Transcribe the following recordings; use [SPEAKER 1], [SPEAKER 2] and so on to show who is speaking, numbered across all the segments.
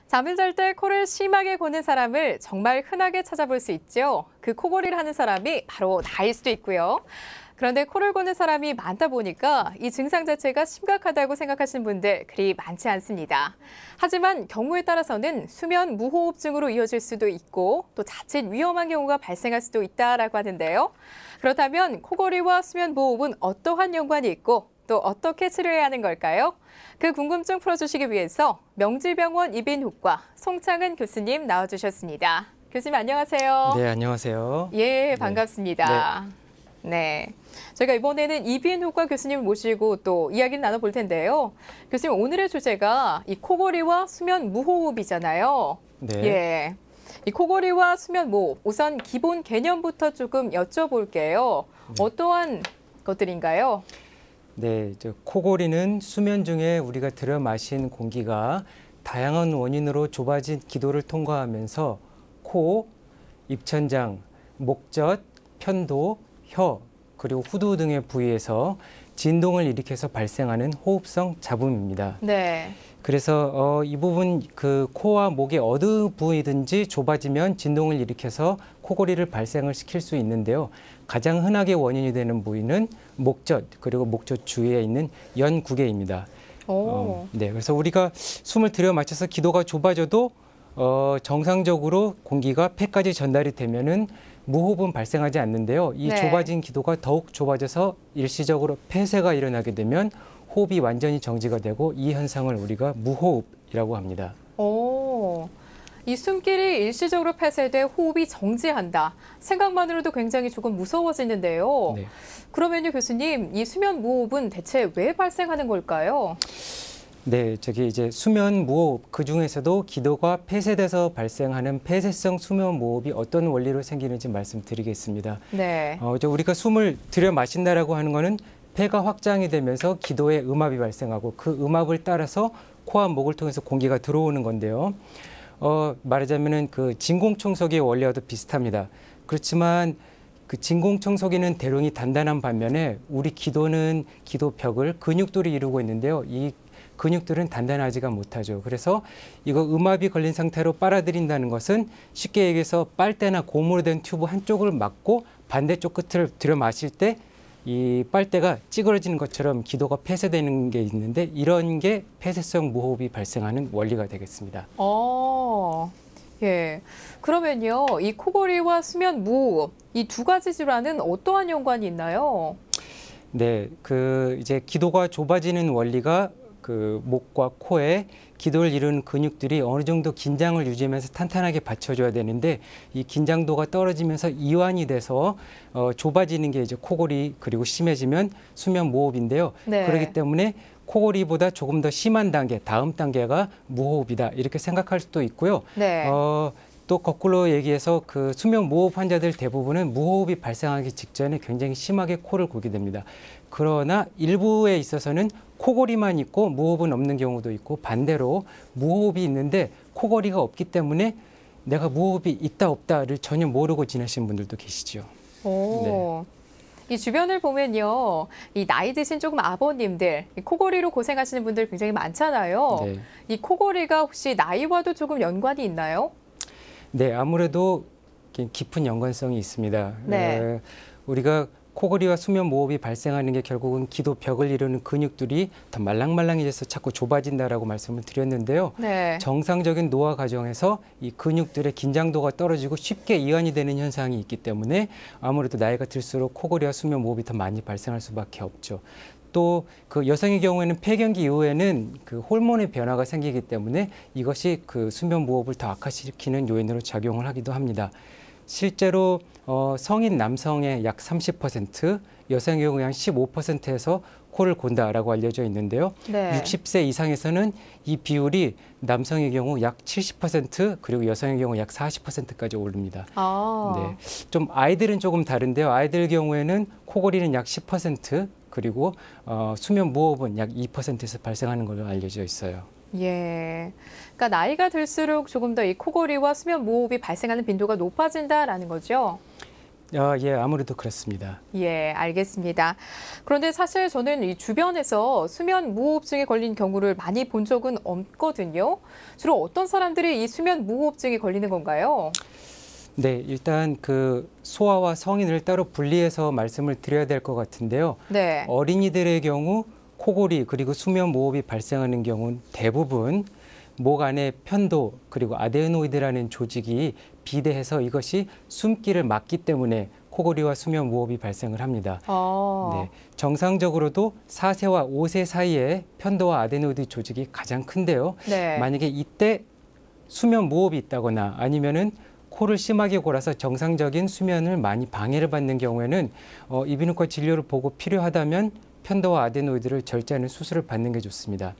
[SPEAKER 1] 잠을 잘 때 코를 심하게 고는 사람을 정말 흔하게 찾아볼 수 있죠. 그 코골이를 하는 사람이 바로 나일 수도 있고요. 그런데 코를 고는 사람이 많다 보니까 이 증상 자체가 심각하다고 생각하시는 분들 그리 많지 않습니다. 하지만 경우에 따라서는 수면 무호흡증으로 이어질 수도 있고 또 자칫 위험한 경우가 발생할 수도 있다라고 하는데요. 그렇다면 코골이와 수면 무호흡은 어떠한 연관이 있고 또 어떻게 치료해야 하는 걸까요? 그 궁금증 풀어주시기 위해서 명지병원 이비인후과 송창은 교수님 나와주셨습니다. 교수님 안녕하세요.
[SPEAKER 2] 네, 안녕하세요.
[SPEAKER 1] 예, 반갑습니다. 네. 저희가 이번에는 이비인후과 교수님을 모시고 또 이야기를 나눠볼 텐데요. 교수님, 오늘의 주제가 이 코골이와 수면 무호흡이잖아요.
[SPEAKER 2] 네.
[SPEAKER 1] 예. 이 코골이와 수면 무호흡, 우선 기본 개념부터 조금 여쭤볼게요. 어떠한 것들인가요?
[SPEAKER 2] 네, 코골이는 수면 중에 우리가 들여 마신 공기가 다양한 원인으로 좁아진 기도를 통과하면서 코, 입천장, 목젖, 편도, 혀, 그리고 후두 등의 부위에서 진동을 일으켜서 발생하는 호흡성 잡음입니다.
[SPEAKER 1] 네.
[SPEAKER 2] 그래서 이 부분 그 코와 목의 어느 부위든지 좁아지면 진동을 일으켜서 코골이를 발생을 시킬 수 있는데요. 가장 흔하게 원인이 되는 부위는 목젖 그리고 목젖 주위에 있는 연구개입니다. 네, 그래서 우리가 숨을 들여 마셔서 기도가 좁아져도 정상적으로 공기가 폐까지 전달이 되면은 무호흡은 발생하지 않는데요. 이
[SPEAKER 1] 네.
[SPEAKER 2] 좁아진 기도가 더욱 좁아져서 일시적으로 폐쇄가 일어나게 되면 호흡이 완전히 정지가 되고 이 현상을 우리가 무호흡이라고 합니다.
[SPEAKER 1] 오, 이 숨길이 일시적으로 폐쇄돼 호흡이 정지한다. 생각만으로도 굉장히 조금 무서워지는데요.
[SPEAKER 2] 네.
[SPEAKER 1] 그러면요, 교수님, 이 수면 무호흡은 대체 왜 발생하는 걸까요?
[SPEAKER 2] 네, 이제 수면 무호흡, 그 중에서도 기도가 폐쇄돼서 발생하는 폐쇄성 수면 무호흡이 어떤 원리로 생기는지 말씀드리겠습니다.
[SPEAKER 1] 네.
[SPEAKER 2] 우리가 숨을 들여 마신다라고 하는 거는 폐가 확장이 되면서 기도에 음압이 발생하고 그 음압을 따라서 코와 목을 통해서 공기가 들어오는 건데요. 말하자면은 그 진공청소기의 원리와도 비슷합니다. 그렇지만 그 진공청소기는 대롱이 단단한 반면에 우리 기도는 기도벽을 근육들이 이루고 있는데요. 이 근육들은 단단하지가 못하죠. 그래서 이거 음압이 걸린 상태로 빨아들인다는 것은 쉽게 얘기해서 빨대나 고무로 된 튜브 한쪽을 막고 반대쪽 끝을 들여 마실 때 이 빨대가 찌그러지는 것처럼 기도가 폐쇄되는 게 있는데 이런 게 폐쇄성 무호흡이 발생하는 원리가 되겠습니다.
[SPEAKER 1] 예. 그러면요, 이 코골이와 수면 무호흡, 이 두 가지 질환은 어떠한 연관이 있나요?
[SPEAKER 2] 네, 이제 기도가 좁아지는 원리가 그 목과 코에 기도를 이루는 근육들이 어느 정도 긴장을 유지하면서 탄탄하게 받쳐줘야 되는데 이 긴장도가 떨어지면서 이완이 돼서 좁아지는 게 이제 코골이 그리고 심해지면 수면 무호흡인데요.
[SPEAKER 1] 네.
[SPEAKER 2] 그렇기 때문에 코골이보다 조금 더 심한 단계, 다음 단계가 무호흡이다 이렇게 생각할 수도 있고요.
[SPEAKER 1] 네.
[SPEAKER 2] 또 거꾸로 얘기해서 그 수면 무호흡 환자들 대부분은 무호흡이 발생하기 직전에 굉장히 심하게 코를 골게 됩니다. 그러나 일부에 있어서는 코골이만 있고 무호흡은 없는 경우도 있고 반대로 무호흡이 있는데 코골이가 없기 때문에 내가 무호흡이 있다 없다를 전혀 모르고 지내시는 분들도 계시죠.
[SPEAKER 1] 네. 이 주변을 보면요, 이 나이 드신 조금 아버님들, 이 코골이로 고생하시는 분들 굉장히 많잖아요.
[SPEAKER 2] 네.
[SPEAKER 1] 이 코골이가 혹시 나이와도 조금 연관이 있나요?
[SPEAKER 2] 네, 아무래도 깊은 연관성이 있습니다.
[SPEAKER 1] 네.
[SPEAKER 2] 우리가 코골이와 수면 무호흡이 발생하는 게 결국은 기도벽을 이루는 근육들이 더 말랑말랑해져서 자꾸 좁아진다라고 말씀을 드렸는데요.
[SPEAKER 1] 네.
[SPEAKER 2] 정상적인 노화 과정에서 이 근육들의 긴장도가 떨어지고 쉽게 이완이 되는 현상이 있기 때문에 아무래도 나이가 들수록 코골이와 수면 무호흡이 더 많이 발생할 수밖에 없죠. 또 그 여성의 경우에는 폐경기 이후에는 그 호르몬의 변화가 생기기 때문에 이것이 그 수면 무호흡을 더 악화시키는 요인으로 작용을 하기도 합니다. 실제로 성인 남성의 약 30%, 여성의 경우 한 15%에서 코를 곤다라고 알려져 있는데요.
[SPEAKER 1] 네.
[SPEAKER 2] 60세 이상에서는 이 비율이 남성의 경우 약 70% 그리고 여성의 경우 약 40%까지 오릅니다. 네, 좀 아이들은 조금 다른데요. 아이들 경우에는 코골이는 약 10% 그리고 수면 무호흡은 약 2%에서 발생하는 걸로 알려져 있어요.
[SPEAKER 1] 예. 그러니까 나이가 들수록 조금 더 이 코골이와 수면 무호흡이 발생하는 빈도가 높아진다라는 거죠?
[SPEAKER 2] 예, 아무래도 그렇습니다.
[SPEAKER 1] 예, 알겠습니다. 그런데 사실 저는 이 주변에서 수면 무호흡증에 걸린 경우를 많이 본 적은 없거든요. 주로 어떤 사람들이 이 수면 무호흡증에 걸리는 건가요?
[SPEAKER 2] 네, 일단 그 소아와 성인을 따로 분리해서 말씀을 드려야 될 것 같은데요.
[SPEAKER 1] 네.
[SPEAKER 2] 어린이들의 경우 코골이 그리고 수면 무호흡이 발생하는 경우는 대부분 목 안에 편도 그리고 아데노이드라는 조직이 비대해서 이것이 숨기를 막기 때문에 코골이와 수면 무호흡이 발생을 합니다. 네, 정상적으로도 4세와 5세 사이에 편도와 아데노이드 조직이 가장 큰데요.
[SPEAKER 1] 네.
[SPEAKER 2] 만약에 이때 수면 무호흡이 있다거나 아니면은 코를 심하게 골아서 정상적인 수면을 많이 방해를 받는 경우에는 이비인후과 진료를 보고 필요하다면 편도와 아데노이드를 절제하는 수술을 받는 게 좋습니다.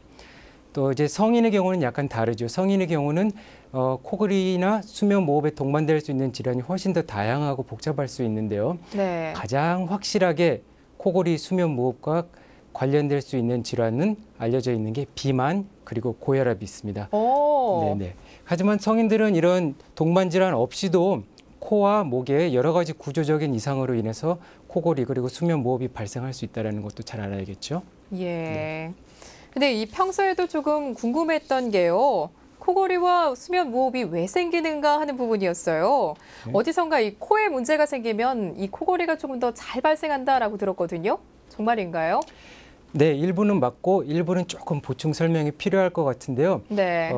[SPEAKER 2] 또 이제 성인의 경우는 약간 다르죠. 성인의 경우는 코골이나 수면 무호흡에 동반될 수 있는 질환이 훨씬 더 다양하고 복잡할 수 있는데요.
[SPEAKER 1] 네.
[SPEAKER 2] 가장 확실하게 코골이 수면 무호흡과 관련될 수 있는 질환은 알려져 있는 게 비만 그리고 고혈압이 있습니다. 네네. 하지만 성인들은 이런 동반 질환 없이도 코와 목에 여러 가지 구조적인 이상으로 인해서 코골이 그리고 수면 무호흡이 발생할 수 있다는 것도 잘 알아야겠죠.
[SPEAKER 1] 예.
[SPEAKER 2] 네.
[SPEAKER 1] 근데 이 평소에도 조금 궁금했던 게요. 코골이와 수면 무호흡이 왜 생기는가 하는 부분이었어요.
[SPEAKER 2] 네.
[SPEAKER 1] 어디선가 이 코에 문제가 생기면 이 코골이가 조금 더 잘 발생한다라고 들었거든요. 정말인가요?
[SPEAKER 2] 네, 일부는 맞고 일부는 조금 보충 설명이 필요할 것 같은데요.
[SPEAKER 1] 네.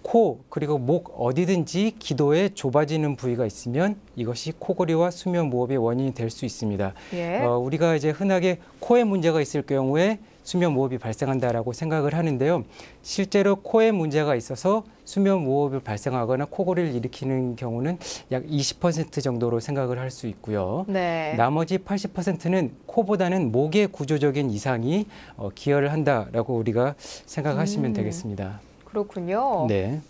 [SPEAKER 2] 코 그리고 목 어디든지 기도에 좁아지는 부위가 있으면 이것이 코골이와 수면 무호흡의 원인이 될 수 있습니다.
[SPEAKER 1] 예.
[SPEAKER 2] 우리가 이제 흔하게 코에 문제가 있을 경우에 수면 무호흡이 발생한다라고 생각을 하는데요. 실제로 코에 문제가 있어서 수면 무호흡이 발생하거나 코골이를 일으키는 경우는 약 20% 정도로 생각을 할 수 있고요.
[SPEAKER 1] 네.
[SPEAKER 2] 나머지 80%는 코보다는 목의 구조적인 이상이 기여를 한다라고 우리가 생각하시면 되겠습니다.
[SPEAKER 1] 그렇군요.
[SPEAKER 2] 네.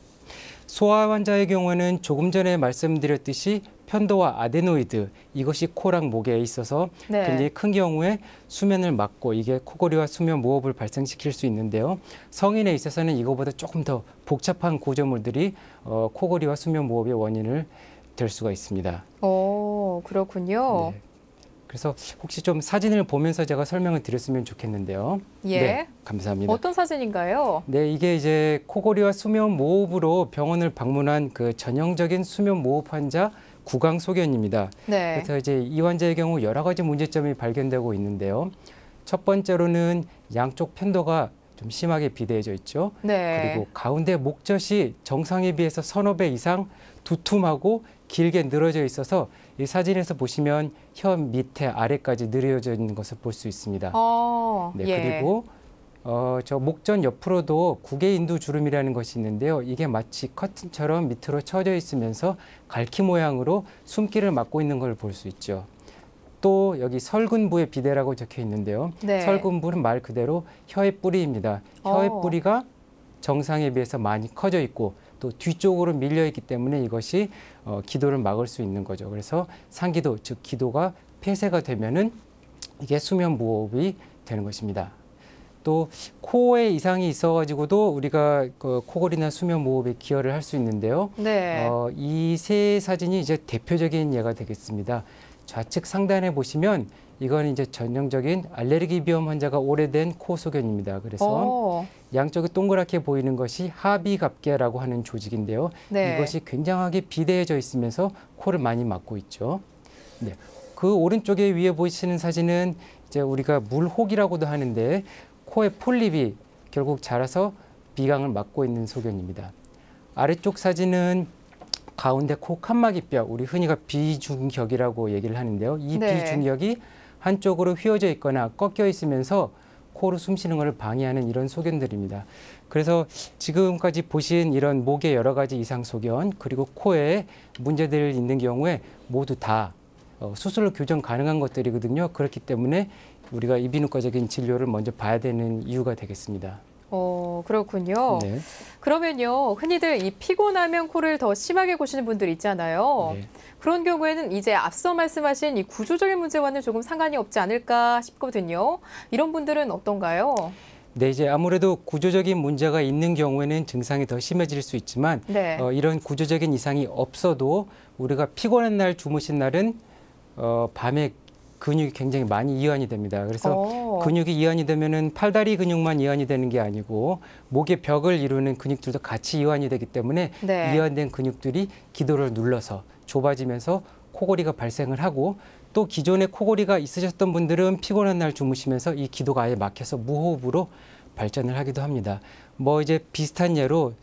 [SPEAKER 2] 소아 환자의 경우에는 조금 전에 말씀드렸듯이 편도와 아데노이드 이것이 코랑 목에 있어서
[SPEAKER 1] 네.
[SPEAKER 2] 굉장히 큰 경우에 수면을 막고 이게 코골이와 수면 무호흡을 발생시킬 수 있는데요. 성인에 있어서는 이거보다 조금 더 복잡한 구조물들이 코골이와 수면 무호흡의 원인을 될 수가 있습니다.
[SPEAKER 1] 그렇군요.
[SPEAKER 2] 네. 그래서 혹시 좀 사진을 보면서 제가 설명을 드렸으면 좋겠는데요.
[SPEAKER 1] 예.
[SPEAKER 2] 네, 감사합니다.
[SPEAKER 1] 어떤 사진인가요?
[SPEAKER 2] 네, 이게 이제 코골이와 수면 무호흡으로 병원을 방문한 그 전형적인 수면 무호흡 환자 구강 소견입니다.
[SPEAKER 1] 네.
[SPEAKER 2] 그래서 이제 이 환자의 경우 여러 가지 문제점이 발견되고 있는데요. 첫 번째로는 양쪽 편도가 좀 심하게 비대해져 있죠.
[SPEAKER 1] 네.
[SPEAKER 2] 그리고 가운데 목젖이 정상에 비해서 서너 배 이상 두툼하고 길게 늘어져 있어서 이 사진에서 보시면 혀 밑에 아래까지 늘어져 있는 것을 볼 수 있습니다. 네,
[SPEAKER 1] 예.
[SPEAKER 2] 그리고 저 목전 옆으로도 구개인두 주름이라는 것이 있는데요. 이게 마치 커튼처럼 밑으로 쳐져 있으면서 갈퀴 모양으로 숨기를 막고 있는 걸 볼 수 있죠. 또 여기 설근부의 비대라고 적혀 있는데요.
[SPEAKER 1] 네.
[SPEAKER 2] 설근부는 말 그대로 혀의 뿌리입니다. 혀의 뿌리가 정상에 비해서 많이 커져 있고 또 뒤쪽으로 밀려 있기 때문에 이것이 기도를 막을 수 있는 거죠. 그래서 상기도, 즉 기도가 폐쇄가 되면은 이게 수면 무호흡이 되는 것입니다. 또 코에 이상이 있어가지고도 우리가 그 코골이나 수면 무호흡에 기여를 할 수 있는데요.
[SPEAKER 1] 네.
[SPEAKER 2] 이 세 사진이 이제 대표적인 예가 되겠습니다. 좌측 상단에 보시면 이건 이제 전형적인 알레르기 비염 환자가 오래된 코 소견입니다. 그래서 양쪽이 동그랗게 보이는 것이 하비갑계라고 하는 조직인데요.
[SPEAKER 1] 네.
[SPEAKER 2] 이것이 굉장하게 비대해져 있으면서 코를 많이 막고 있죠. 네. 그 오른쪽에 위에 보이시는 사진은 이제 우리가 물혹이라고도 하는데 코에 폴립이 결국 자라서 비강을 막고 있는 소견입니다. 아래쪽 사진은 가운데 코 칸막이뼈, 우리 흔히가 비중격이라고 얘기를 하는데요. 이
[SPEAKER 1] 네.
[SPEAKER 2] 비중격이 한쪽으로 휘어져 있거나 꺾여 있으면서 코로 숨 쉬는 것을 방해하는 이런 소견들입니다. 그래서 지금까지 보신 이런 목의 여러 가지 이상 소견 그리고 코에 문제들 있는 경우에 모두 다 수술로 교정 가능한 것들이거든요. 그렇기 때문에 우리가 이비인후과적인 진료를 먼저 봐야 되는 이유가 되겠습니다.
[SPEAKER 1] 그렇군요.
[SPEAKER 2] 네.
[SPEAKER 1] 그러면요, 흔히들 이 피곤하면 코를 더 심하게 고시는 분들 있잖아요.
[SPEAKER 2] 네.
[SPEAKER 1] 그런 경우에는 이제 앞서 말씀하신 이 구조적인 문제와는 조금 상관이 없지 않을까 싶거든요. 이런 분들은 어떤가요?
[SPEAKER 2] 네, 이제 아무래도 구조적인 문제가 있는 경우에는 증상이 더 심해질 수 있지만
[SPEAKER 1] 네.
[SPEAKER 2] 이런 구조적인 이상이 없어도 우리가 피곤한 날 주무신 날은 밤에 근육이 굉장히 많이 이완이 됩니다. 그래서 근육이 이완이 되면은 팔다리 근육만 이완이 되는 게 아니고 목의 벽을 이루는 근육들도 같이 이완이 되기 때문에
[SPEAKER 1] 네.
[SPEAKER 2] 이완된 근육들이 기도를 눌러서 좁아지면서 코골이가 발생을 하고 또 기존에 코골이가 있으셨던 분들은 피곤한 날 주무시면서 이 기도가 아예 막혀서 무호흡으로 발전을 하기도 합니다. 뭐 이제 비슷한 예로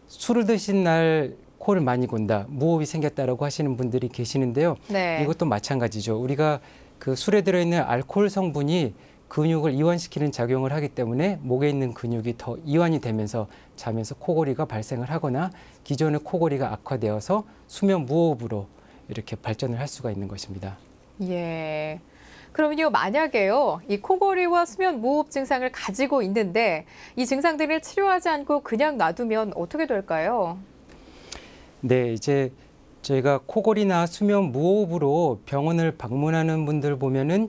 [SPEAKER 2] 술을 드신 날 코를 많이 곤다, 무호흡이 생겼다라고 하시는 분들이 계시는데요.
[SPEAKER 1] 네.
[SPEAKER 2] 이것도 마찬가지죠. 우리가 그 술에 들어있는 알코올 성분이 근육을 이완시키는 작용을 하기 때문에 목에 있는 근육이 더 이완이 되면서 자면서 코골이가 발생을 하거나 기존의 코골이가 악화되어서 수면 무호흡으로 이렇게 발전을 할 수가 있는 것입니다.
[SPEAKER 1] 예. 그럼요, 만약에요, 이 코골이와 수면 무호흡 증상을 가지고 있는데 이 증상들을 치료하지 않고 그냥 놔두면 어떻게 될까요?
[SPEAKER 2] 네, 이제 저희가 코골이나 수면 무호흡으로 병원을 방문하는 분들 보면은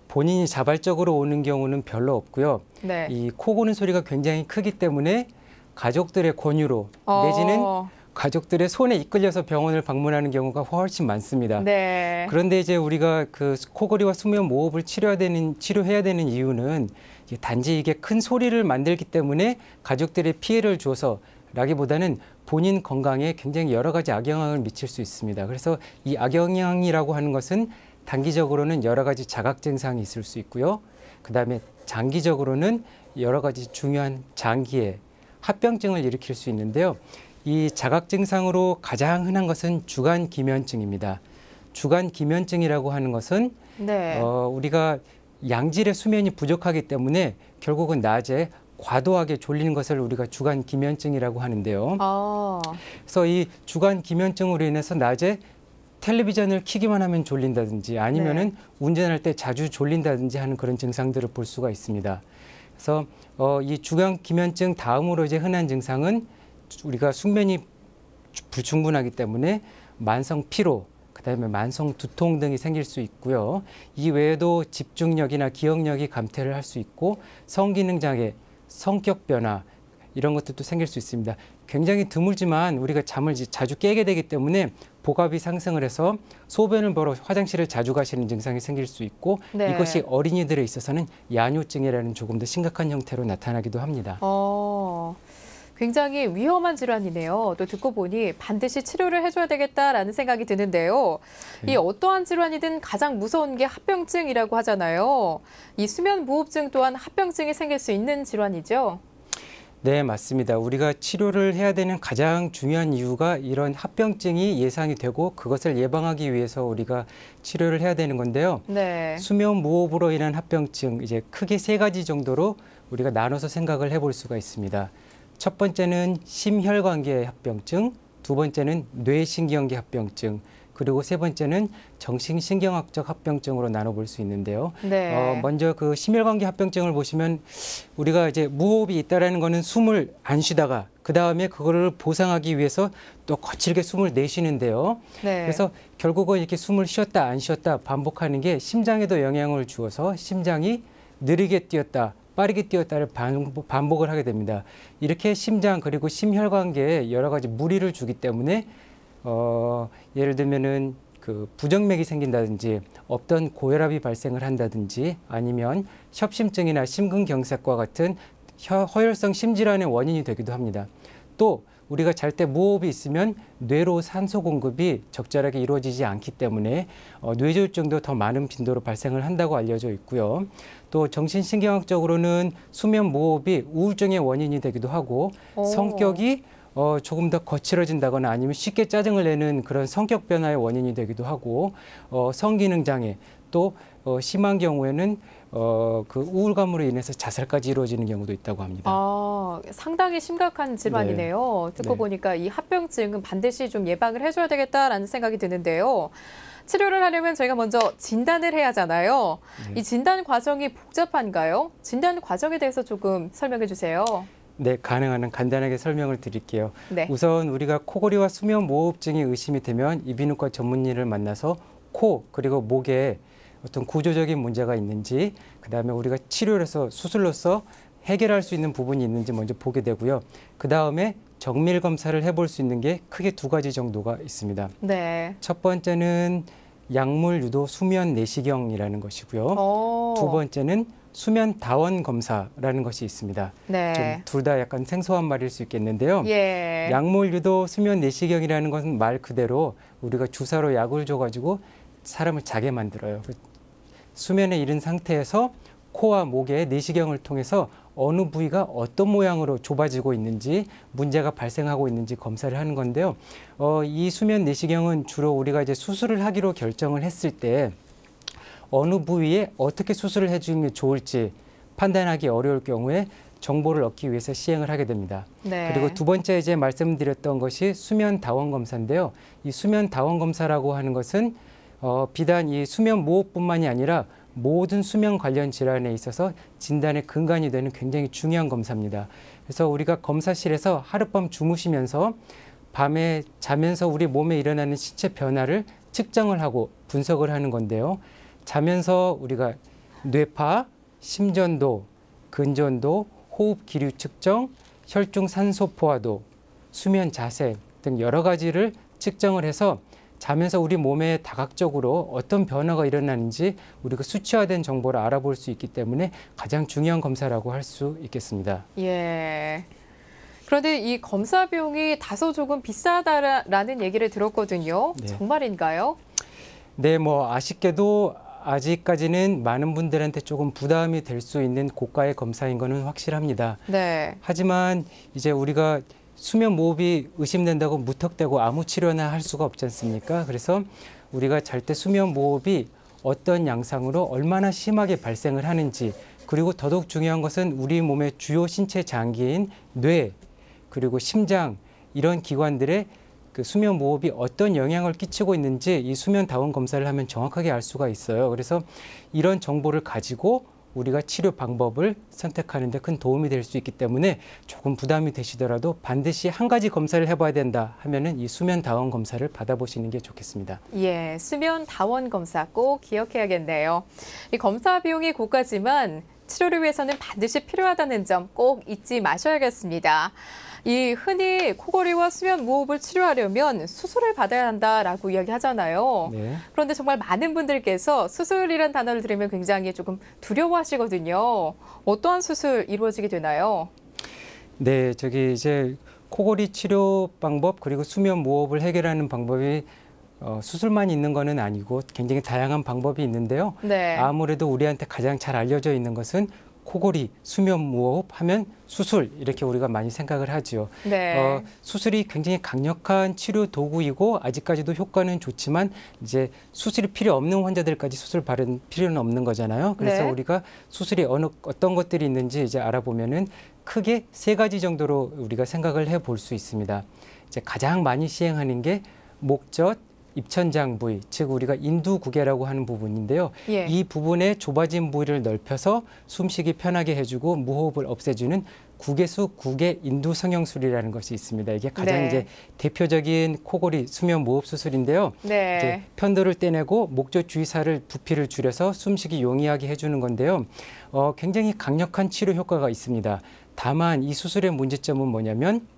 [SPEAKER 2] 본인이 자발적으로 오는 경우는 별로 없고요.
[SPEAKER 1] 네.
[SPEAKER 2] 이 코 고는 소리가 굉장히 크기 때문에 가족들의 권유로 내지는 가족들의 손에 이끌려서 병원을 방문하는 경우가 훨씬 많습니다.
[SPEAKER 1] 네.
[SPEAKER 2] 그런데 이제 우리가 그 코골이와 수면 무호흡을 치료해야 되는 이유는 단지 이게 큰 소리를 만들기 때문에 가족들의 피해를 줘서 라기보다는 본인 건강에 굉장히 여러 가지 악영향을 미칠 수 있습니다. 그래서 이 악영향이라고 하는 것은 단기적으로는 여러 가지 자각 증상이 있을 수 있고요. 그다음에 장기적으로는 여러 가지 중요한 장기의 합병증을 일으킬 수 있는데요. 이 자각 증상으로 가장 흔한 것은 주간 기면증입니다. 주간 기면증이라고 하는 것은
[SPEAKER 1] 네.
[SPEAKER 2] 우리가 양질의 수면이 부족하기 때문에 결국은 낮에 과도하게 졸리는 것을 우리가 주간 기면증이라고 하는데요. 그래서 이 주간 기면증으로 인해서 낮에 텔레비전을 켜기만 하면 졸린다든지 아니면은 운전할 때 자주 졸린다든지 하는 그런 증상들을 볼 수가 있습니다. 그래서 이 주간 기면증 다음으로 이제 흔한 증상은 우리가 숙면이 불충분하기 때문에 만성 피로, 그다음에 만성 두통 등이 생길 수 있고요. 이 외에도 집중력이나 기억력이 감퇴를 할 수 있고 성기능 장애, 성격 변화 이런 것들도 생길 수 있습니다. 굉장히 드물지만 우리가 잠을 자주 깨게 되기 때문에 복압이 상승을 해서 소변을 보러 화장실을 자주 가시는 증상이 생길 수 있고
[SPEAKER 1] 네.
[SPEAKER 2] 이것이 어린이들에 있어서는 야뇨증이라는 조금 더 심각한 형태로 나타나기도 합니다.
[SPEAKER 1] 굉장히 위험한 질환이네요. 또 듣고 보니 반드시 치료를 해줘야 되겠다라는 생각이 드는데요. 이 어떠한 질환이든 가장 무서운 게 합병증이라고 하잖아요. 이 수면 무호흡증 또한 합병증이 생길 수 있는 질환이죠?
[SPEAKER 2] 네, 맞습니다. 우리가 치료를 해야 되는 가장 중요한 이유가 이런 합병증이 예상이 되고 그것을 예방하기 위해서 우리가 치료를 해야 되는 건데요.
[SPEAKER 1] 네.
[SPEAKER 2] 수면 무호흡으로 인한 합병증, 이제 크게 세 가지 정도로 우리가 나눠서 생각을 해볼 수가 있습니다. 첫 번째는 심혈관계 합병증, 두 번째는 뇌신경계 합병증, 그리고 세 번째는 정신신경학적 합병증으로 나눠볼 수 있는데요.
[SPEAKER 1] 네.
[SPEAKER 2] 먼저 그 심혈관계 합병증을 보시면 우리가 이제 무호흡이 있다라는 거는 숨을 안 쉬다가 그 다음에 그거를 보상하기 위해서 또 거칠게 숨을 내쉬는데요.
[SPEAKER 1] 네.
[SPEAKER 2] 그래서 결국은 이렇게 숨을 쉬었다 안 쉬었다 반복하는 게 심장에도 영향을 주어서 심장이 느리게 뛰었다, 빠르게 뛰었다를 반복을 하게 됩니다. 이렇게 심장 그리고 심혈관계에 여러 가지 무리를 주기 때문에 예를 들면은 그 부정맥이 생긴다든지 없던 고혈압이 발생을 한다든지 아니면 협심증이나 심근경색과 같은 허혈성 심질환의 원인이 되기도 합니다. 또 우리가 잘 때 무호흡이 있으면 뇌로 산소 공급이 적절하게 이루어지지 않기 때문에 뇌졸중도 더 많은 빈도로 발생을 한다고 알려져 있고요. 또 정신신경학적으로는 수면 무호흡이 우울증의 원인이 되기도 하고 성격이 조금 더 거칠어진다거나 아니면 쉽게 짜증을 내는 그런 성격 변화의 원인이 되기도 하고 성기능 장애 또 심한 경우에는 그 우울감으로 인해서 자살까지 이루어지는 경우도 있다고 합니다.
[SPEAKER 1] 상당히 심각한 질환이네요. 듣고 보니까 이 합병증은 반드시 좀 예방을 해줘야 되겠다라는 생각이 드는데요. 치료를 하려면 저희가 먼저 진단을 해야 하잖아요. 이 진단 과정이 복잡한가요? 진단 과정에 대해서 조금 설명해 주세요.
[SPEAKER 2] 네, 가능한 한 간단하게 설명을 드릴게요.
[SPEAKER 1] 네.
[SPEAKER 2] 우선 우리가 코골이와 수면 무호흡증이 의심이 되면 이비인후과 전문의를 만나서 코 그리고 목에 어떤 구조적인 문제가 있는지, 그다음에 우리가 치료를 해서 수술로서 해결할 수 있는 부분이 있는지 먼저 보게 되고요. 그다음에 정밀 검사를 해볼 수 있는 게 크게 두 가지 정도가 있습니다.
[SPEAKER 1] 네.
[SPEAKER 2] 첫 번째는 약물 유도 수면 내시경이라는 것이고요. 두 번째는 수면 다원 검사라는 것이 있습니다.
[SPEAKER 1] 네.
[SPEAKER 2] 둘 다 약간 생소한 말일 수 있겠는데요.
[SPEAKER 1] 예.
[SPEAKER 2] 약물 유도 수면 내시경이라는 것은 말 그대로 우리가 주사로 약을 줘가지고 사람을 자게 만들어요. 수면에 이른 상태에서 코와 목의 내시경을 통해서 어느 부위가 어떤 모양으로 좁아지고 있는지 문제가 발생하고 있는지 검사를 하는 건데요. 이 수면 내시경은 주로 우리가 이제 수술을 하기로 결정을 했을 때 어느 부위에 어떻게 수술을 해주는 게 좋을지 판단하기 어려울 경우에 정보를 얻기 위해서 시행을 하게 됩니다.
[SPEAKER 1] 네.
[SPEAKER 2] 그리고 두 번째 이제 말씀드렸던 것이 수면 다원 검사인데요. 이 수면 다원 검사라고 하는 것은 비단 이 수면 무호흡뿐만이 아니라 모든 수면 관련 질환에 있어서 진단의 근간이 되는 굉장히 중요한 검사입니다. 그래서 우리가 검사실에서 하룻밤 주무시면서 밤에 자면서 우리 몸에 일어나는 신체 변화를 측정을 하고 분석을 하는 건데요. 자면서 우리가 뇌파, 심전도, 근전도, 호흡 기류 측정, 혈중 산소 포화도, 수면 자세 등 여러 가지를 측정을 해서 자면서 우리 몸에 다각적으로 어떤 변화가 일어나는지 우리가 수치화된 정보를 알아볼 수 있기 때문에 가장 중요한 검사라고 할 수 있겠습니다.
[SPEAKER 1] 예. 그런데 이 검사 비용이 다소 조금 비싸다라는 얘기를 들었거든요.
[SPEAKER 2] 네.
[SPEAKER 1] 정말인가요?
[SPEAKER 2] 네, 아쉽게도 아직까지는 많은 분들한테 조금 부담이 될 수 있는 고가의 검사인 거는 확실합니다.
[SPEAKER 1] 네.
[SPEAKER 2] 하지만 이제 우리가 수면 무호흡이 의심된다고 무턱대고 아무 치료나 할 수가 없지 않습니까? 그래서 우리가 잘 때 수면 무호흡이 어떤 양상으로 얼마나 심하게 발생을 하는지, 그리고 더더욱 중요한 것은 우리 몸의 주요 신체 장기인 뇌, 그리고 심장 이런 기관들의 그 수면 무호흡이 어떤 영향을 끼치고 있는지 이 수면 다원 검사를 하면 정확하게 알 수가 있어요. 그래서 이런 정보를 가지고 우리가 치료 방법을 선택하는 데 큰 도움이 될 수 있기 때문에 조금 부담이 되시더라도 반드시 한 가지 검사를 해봐야 된다 하면은 이 수면 다원 검사를 받아보시는 게 좋겠습니다.
[SPEAKER 1] 예, 수면 다원 검사 꼭 기억해야겠네요. 이 검사 비용이 고가지만 치료를 위해서는 반드시 필요하다는 점 꼭 잊지 마셔야겠습니다. 이 흔히 코골이와 수면 무호흡을 치료하려면 수술을 받아야 한다라고 이야기하잖아요.
[SPEAKER 2] 네.
[SPEAKER 1] 그런데 정말 많은 분들께서 수술이란 단어를 들으면 굉장히 조금 두려워하시거든요. 어떠한 수술 이루어지게 되나요?
[SPEAKER 2] 네, 이제 코골이 치료 방법 그리고 수면 무호흡을 해결하는 방법이 수술만 있는 거는 아니고 굉장히 다양한 방법이 있는데요.
[SPEAKER 1] 네.
[SPEAKER 2] 아무래도 우리한테 가장 잘 알려져 있는 것은 코골이, 수면 무호흡 하면 수술 이렇게 우리가 많이 생각을 하죠.
[SPEAKER 1] 네.
[SPEAKER 2] 수술이 굉장히 강력한 치료 도구이고 아직까지도 효과는 좋지만 이제 수술이 필요 없는 환자들까지 수술 받을 필요는 없는 거잖아요. 그래서
[SPEAKER 1] 네.
[SPEAKER 2] 우리가 수술이 어떤 것들이 있는지 이제 알아보면은 크게 세 가지 정도로 우리가 생각을 해볼 수 있습니다. 이제 가장 많이 시행하는 게 목젖, 입천장 부위, 즉 우리가 인두구개라고 하는 부분인데요.
[SPEAKER 1] 예.
[SPEAKER 2] 이 부분의 좁아진 부위를 넓혀서 숨쉬기 편하게 해주고 무호흡을 없애주는 구개수 구개 인두 성형술이라는 것이 있습니다. 이게 가장
[SPEAKER 1] 네.
[SPEAKER 2] 이제 대표적인 코골이 수면 무호흡 수술인데요.
[SPEAKER 1] 네.
[SPEAKER 2] 이제 편도를 떼내고 목젖 주위살을 부피를 줄여서 숨쉬기 용이하게 해주는 건데요. 굉장히 강력한 치료 효과가 있습니다. 다만 이 수술의 문제점은 뭐냐면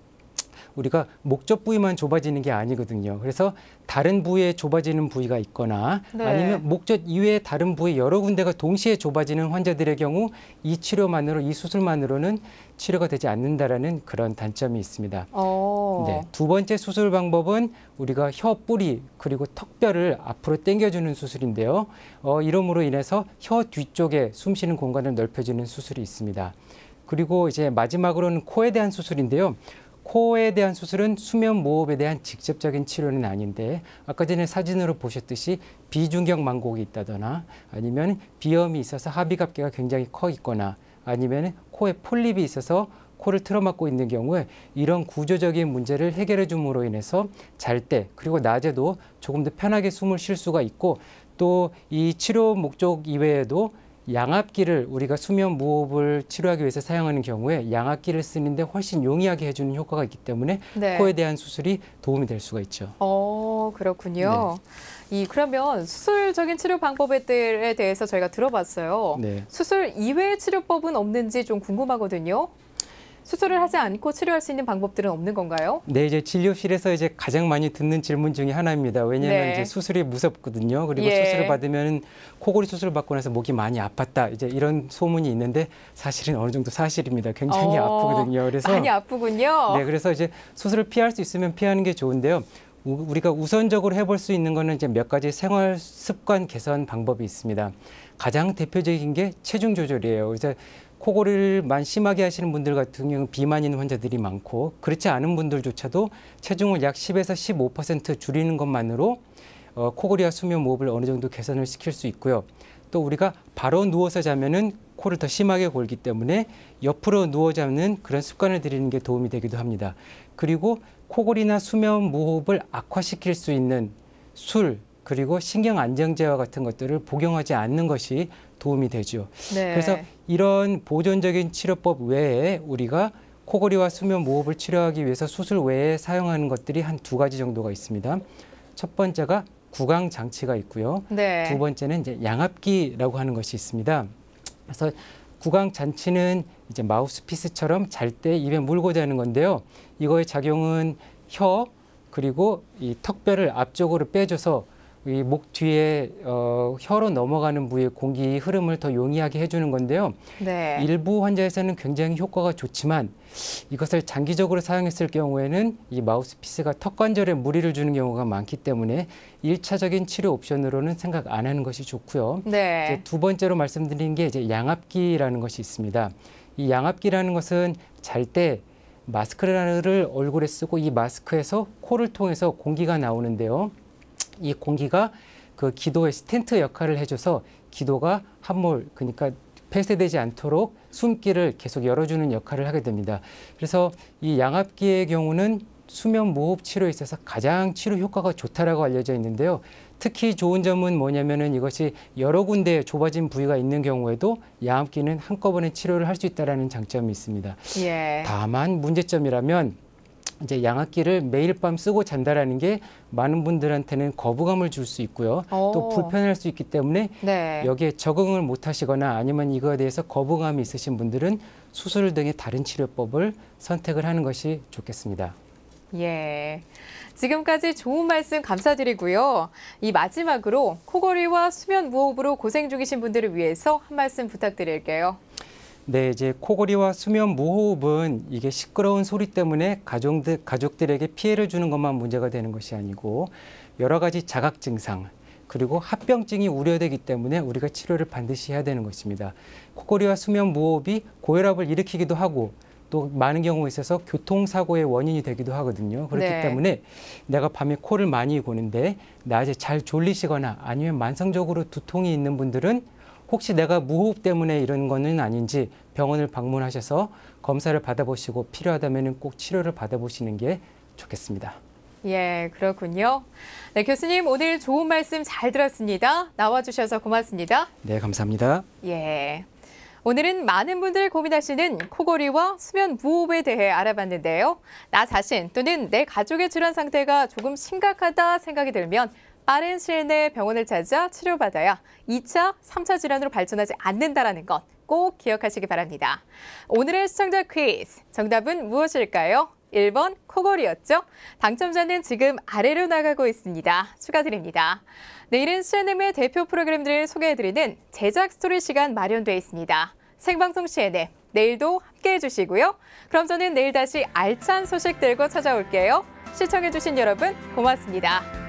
[SPEAKER 2] 우리가 목젖 부위만 좁아지는 게 아니거든요. 그래서 다른 부위에 좁아지는 부위가 있거나
[SPEAKER 1] 네.
[SPEAKER 2] 아니면 목젖 이외의 다른 부위 여러 군데가 동시에 좁아지는 환자들의 경우 이 치료만으로, 이 수술만으로는 치료가 되지 않는다라는 그런 단점이 있습니다. 네, 두 번째 수술 방법은 우리가 혀 뿌리 그리고 턱뼈를 앞으로 당겨주는 수술인데요. 이름으로 인해서 혀 뒤쪽에 숨쉬는 공간을 넓혀주는 수술이 있습니다. 그리고 이제 마지막으로는 코에 대한 수술인데요. 코에 대한 수술은 수면 무호흡에 대한 직접적인 치료는 아닌데 아까 전에 사진으로 보셨듯이 비중격 망곡이 있다거나 아니면 비염이 있어서 하비갑계가 굉장히 커 있거나 아니면 코에 폴립이 있어서 코를 틀어막고 있는 경우에 이런 구조적인 문제를 해결해 줌으로 인해서 잘 때 그리고 낮에도 조금 더 편하게 숨을 쉴 수가 있고 또 이 치료 목적 이외에도 양압기를 우리가 수면 무호흡을 치료하기 위해서 사용하는 경우에 양압기를 쓰는데 훨씬 용이하게 해주는 효과가 있기 때문에
[SPEAKER 1] 네.
[SPEAKER 2] 코에 대한 수술이 도움이 될 수가 있죠.
[SPEAKER 1] 그렇군요. 네. 그러면 수술적인 치료 방법에 대해서 저희가 들어봤어요.
[SPEAKER 2] 네.
[SPEAKER 1] 수술 이외의 치료법은 없는지 좀 궁금하거든요. 수술을 하지 않고 치료할 수 있는 방법들은 없는 건가요?
[SPEAKER 2] 네, 이제 진료실에서 이제 가장 많이 듣는 질문 중에 하나입니다. 왜냐하면
[SPEAKER 1] 네.
[SPEAKER 2] 이제 수술이 무섭거든요. 그리고
[SPEAKER 1] 예.
[SPEAKER 2] 수술을 받으면 코골이 수술 받고 나서 목이 많이 아팠다. 이제 이런 소문이 있는데 사실은 어느 정도 사실입니다. 굉장히 아프거든요. 그래서
[SPEAKER 1] 많이 아프군요.
[SPEAKER 2] 네, 그래서 이제 수술을 피할 수 있으면 피하는 게 좋은데요. 우리가 우선적으로 해볼 수 있는 거는 이제 몇 가지 생활 습관 개선 방법이 있습니다. 가장 대표적인 게 체중 조절이에요. 그래서 코골이를만 심하게 하시는 분들 같은 경우는 비만 있는 환자들이 많고 그렇지 않은 분들조차도 체중을 약 10에서 15% 줄이는 것만으로 코골이와 수면 무호흡을 어느 정도 개선을 시킬 수 있고요. 또 우리가 바로 누워서 자면은 코를 더 심하게 골기 때문에 옆으로 누워 자는 그런 습관을 들이는 게 도움이 되기도 합니다. 그리고 코골이나 수면 무호흡을 악화시킬 수 있는 술, 그리고 신경 안정제와 같은 것들을 복용하지 않는 것이 도움이 되죠.
[SPEAKER 1] 네.
[SPEAKER 2] 그래서 이런 보존적인 치료법 외에 우리가 코골이와 수면 무호흡을 치료하기 위해서 수술 외에 사용하는 것들이 한 2가지 정도가 있습니다. 첫 번째가 구강 장치가 있고요.
[SPEAKER 1] 네.
[SPEAKER 2] 두 번째는 이제 양압기라고 하는 것이 있습니다. 그래서 구강 장치는 이제 마우스피스처럼 잘 때 입에 물고 자는 건데요. 이거의 작용은 혀 그리고 이 턱뼈를 앞쪽으로 빼줘서 이 목 뒤에 혀로 넘어가는 부위의 공기 흐름을 더 용이하게 해주는 건데요.
[SPEAKER 1] 네.
[SPEAKER 2] 일부 환자에서는 굉장히 효과가 좋지만 이것을 장기적으로 사용했을 경우에는 이 마우스피스가 턱관절에 무리를 주는 경우가 많기 때문에 1차적인 치료 옵션으로는 생각 안 하는 것이 좋고요.
[SPEAKER 1] 네.
[SPEAKER 2] 이제 두 번째로 말씀드린 게 이제 양압기라는 것이 있습니다. 이 양압기라는 것은 잘 때 마스크를 얼굴에 쓰고 이 마스크에서 코를 통해서 공기가 나오는데요. 이 공기가 그 기도의 스텐트 역할을 해줘서 기도가 함몰, 그러니까 폐쇄되지 않도록 숨길을 계속 열어주는 역할을 하게 됩니다. 그래서 이 양압기의 경우는 수면 무호흡 치료에 있어서 가장 치료 효과가 좋다라고 알려져 있는데요. 특히 좋은 점은 뭐냐면은 이것이 여러 군데 좁아진 부위가 있는 경우에도 양압기는 한꺼번에 치료를 할 수 있다라는 장점이 있습니다.
[SPEAKER 1] 예.
[SPEAKER 2] 다만 문제점이라면 이제 양압기를 매일 밤 쓰고 잔다라는 게 많은 분들한테는 거부감을 줄 수 있고요. 또 불편할 수 있기 때문에
[SPEAKER 1] 네.
[SPEAKER 2] 여기에 적응을 못 하시거나 아니면 이거에 대해서 거부감이 있으신 분들은 수술 등의 다른 치료법을 선택을 하는 것이 좋겠습니다.
[SPEAKER 1] 예. 지금까지 좋은 말씀 감사드리고요. 이 마지막으로 코골이와 수면 무호흡으로 고생 중이신 분들을 위해서 한 말씀 부탁드릴게요.
[SPEAKER 2] 네, 이제 코골이와 수면 무호흡은 이게 시끄러운 소리 때문에 가족들에게 피해를 주는 것만 문제가 되는 것이 아니고 여러 가지 자각 증상 그리고 합병증이 우려되기 때문에 우리가 치료를 반드시 해야 되는 것입니다. 코골이와 수면 무호흡이 고혈압을 일으키기도 하고 또 많은 경우에 있어서 교통사고의 원인이 되기도 하거든요. 그렇기
[SPEAKER 1] 네.
[SPEAKER 2] 때문에 내가 밤에 코를 많이 고는데 낮에 잘 졸리시거나 아니면 만성적으로 두통이 있는 분들은 혹시 내가 무호흡 때문에 이런 거는 아닌지 병원을 방문하셔서 검사를 받아보시고 필요하다면 꼭 치료를 받아보시는 게 좋겠습니다.
[SPEAKER 1] 예, 그렇군요. 네, 교수님 오늘 좋은 말씀 잘 들었습니다. 나와주셔서 고맙습니다.
[SPEAKER 2] 네, 감사합니다.
[SPEAKER 1] 예. 오늘은 많은 분들 고민하시는 코골이와 수면 무호흡에 대해 알아봤는데요. 나 자신 또는 내 가족의 질환 상태가 조금 심각하다 생각이 들면 빠른 시일 내에 병원을 찾아 치료받아야 2차, 3차 질환으로 발전하지 않는다는 것 꼭 기억하시기 바랍니다. 오늘의 시청자 퀴즈, 정답은 무엇일까요? 1번 코골이였죠? 당첨자는 지금 아래로 나가고 있습니다. 축하드립니다. 내일은 CNM의 대표 프로그램들을 소개해드리는 제작 스토리 시간 마련되어 있습니다. 생방송 CNM, 내일도 함께해 주시고요. 그럼 저는 내일 다시 알찬 소식 들고 찾아올게요. 시청해주신 여러분 고맙습니다.